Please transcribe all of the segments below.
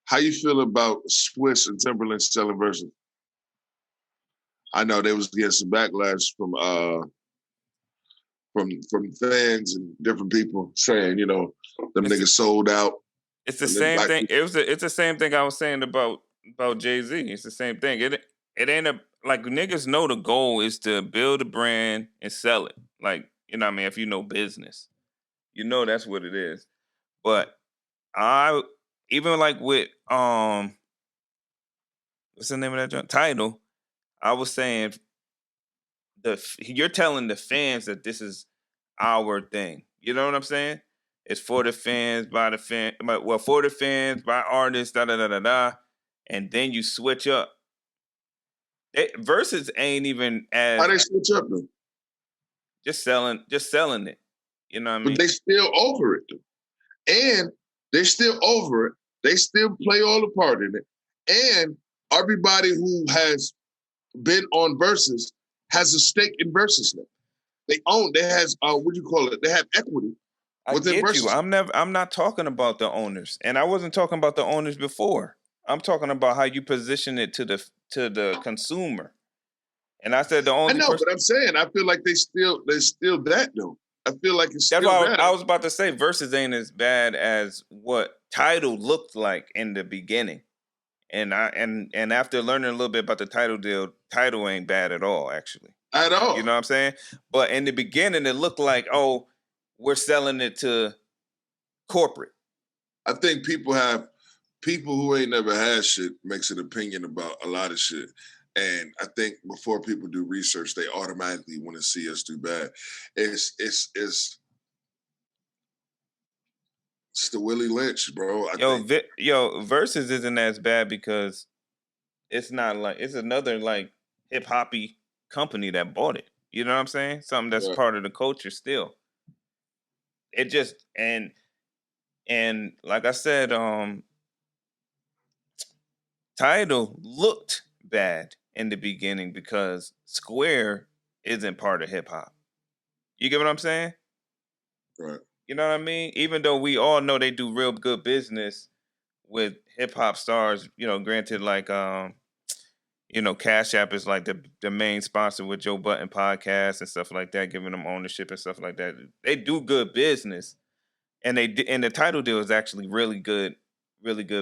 How you feel about Swiss and Timberland selling Verzuz? I know they was getting some backlash from fans and different people saying, them niggas sold out. It's the same thing. It's the same thing I was saying about Jay-Z. It's the same thing. It ain't like niggas know the goal is to build a brand and sell it. Like, you know what I mean? If you know business, that's what it is. But I even like with what's the name of that joint? Tidal, I was saying you're telling the fans that this is our thing. You know what I'm saying? It's for the fans, by the fan. Well, for the fans, by artists, da da da da da. And then you switch up. Versus ain't even as. How they switch up though? Just selling it. You know what I mean? But they still over it though. And they're still over it. They still play all the part in it. And everybody who has been on Verzuz has a stake in Verzuz now. They has what do you call it? They have equity. I get Verzuz. You. I'm not talking about the owners. And I wasn't talking about the owners before. I'm talking about how you position it to the consumer. And I said the only I know, but I'm saying I feel like they still that though. I feel like it's that's still why I was about to say Verzuz ain't as bad as what Tidal looked like in the beginning. And after learning a little bit about the Tidal deal, Tidal ain't bad at all, actually. At all. You know what I'm saying? But in the beginning, it looked like, oh, we're selling it to corporate. I think people who ain't never had shit makes an opinion about a lot of shit. And I think before people do research, they automatically want to see us do bad. It's the Willie Lynch, bro. Verzuz isn't as bad because it's not like it's another like hip hoppy company that bought it. You know what I'm saying? Something that's part of the culture still. It just and like I said, Tidal looked bad in the beginning because Square isn't part of hip hop. You get what I'm saying? Right. You know what I mean? Even though we all know they do real good business with hip hop stars, granted, like Cash App is like the main sponsor with Joe Budden podcast and stuff like that, giving them ownership and stuff like that. They do good business, and the Tidal deal is actually really good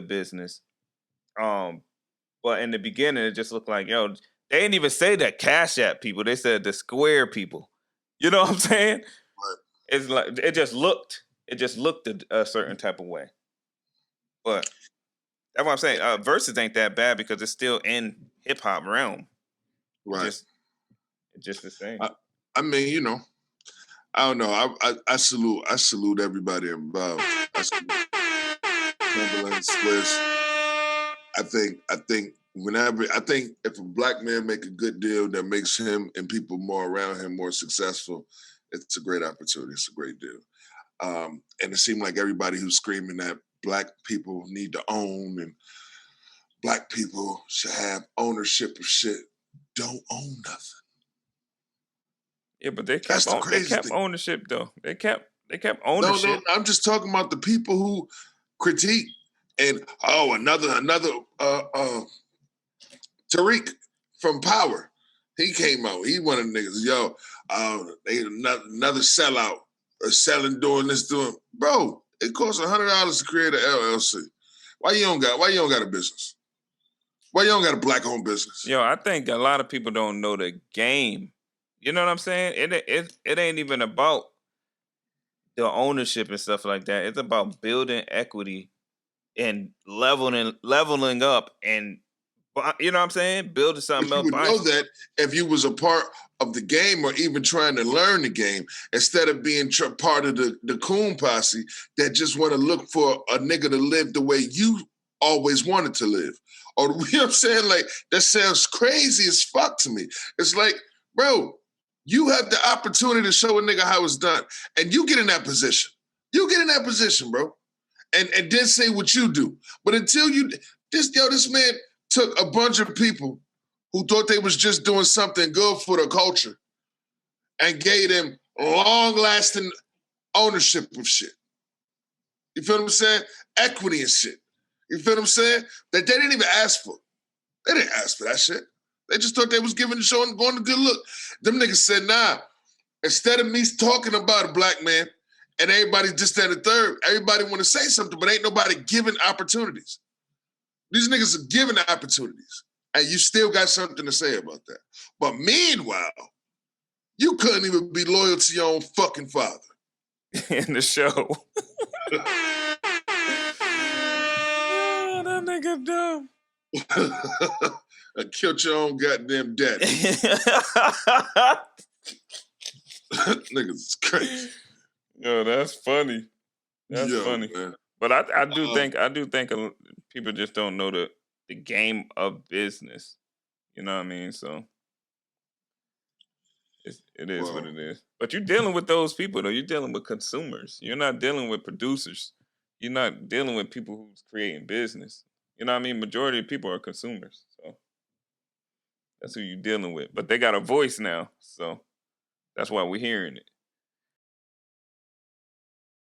business. But in the beginning, it just looked like, they didn't even say that Cash App people. They said the Square people. You know what I'm saying? Right. It's like it just looked a certain type of way. But that's what I'm saying. Verzuz ain't that bad because it's still in hip hop realm. Right. It's just the same. I mean, I don't know. I salute everybody involved. I salute Timberland, Swiss. I think if a black man make a good deal that makes him and people more around him more successful, it's a great opportunity. It's a great deal. And it seemed like everybody who's screaming that black people need to own and black people should have ownership of shit don't own nothing. Yeah, but they kept ownership though. They kept ownership. No, I'm just talking about the people who critique and another Tariq from Power. He came out. He one of the niggas. They another sellout. Doing this. Bro, it costs $100 to create an LLC. Why you don't got a business? Why you don't got a black-owned business? I think a lot of people don't know the game. You know what I'm saying? It ain't even about the ownership and stuff like that. It's about building equity and leveling up and, you know what I'm saying? Building something else. You would know that if you was a part of the game or even trying to learn the game instead of being part of the coon posse that just want to look for a nigga to live the way you always wanted to live. Or, you know what I'm saying? Like, that sounds crazy as fuck to me. It's like, bro, you have the opportunity to show a nigga how it's done. And you get in that position. You get in that position, bro. And then say what you do. But until this man took a bunch of people who thought they was just doing something good for the culture and gave them long-lasting ownership of shit. You feel what I'm saying? Equity and shit. You feel what I'm saying? That they didn't even ask for. They didn't ask for that shit. They just thought they was giving the show and going a good look. Them niggas said, nah, instead of me talking about a black man and everybody just at a third, everybody want to say something, but ain't nobody giving opportunities. These niggas are giving opportunities, and you still got something to say about that. But meanwhile, you couldn't even be loyal to your own fucking father. In the show. Oh, that nigga dumb. And killed your own goddamn daddy. Niggas is crazy. Yo, that's funny. That's funny. Man. But I do think people just don't know the game of business. You know what I mean? So it is what it is. But you're dealing with those people though. You're dealing with consumers. You're not dealing with producers. You're not dealing with people who's creating business. You know what I mean? Majority of people are consumers. So that's who you're dealing with. But they got a voice now. So that's why we're hearing it.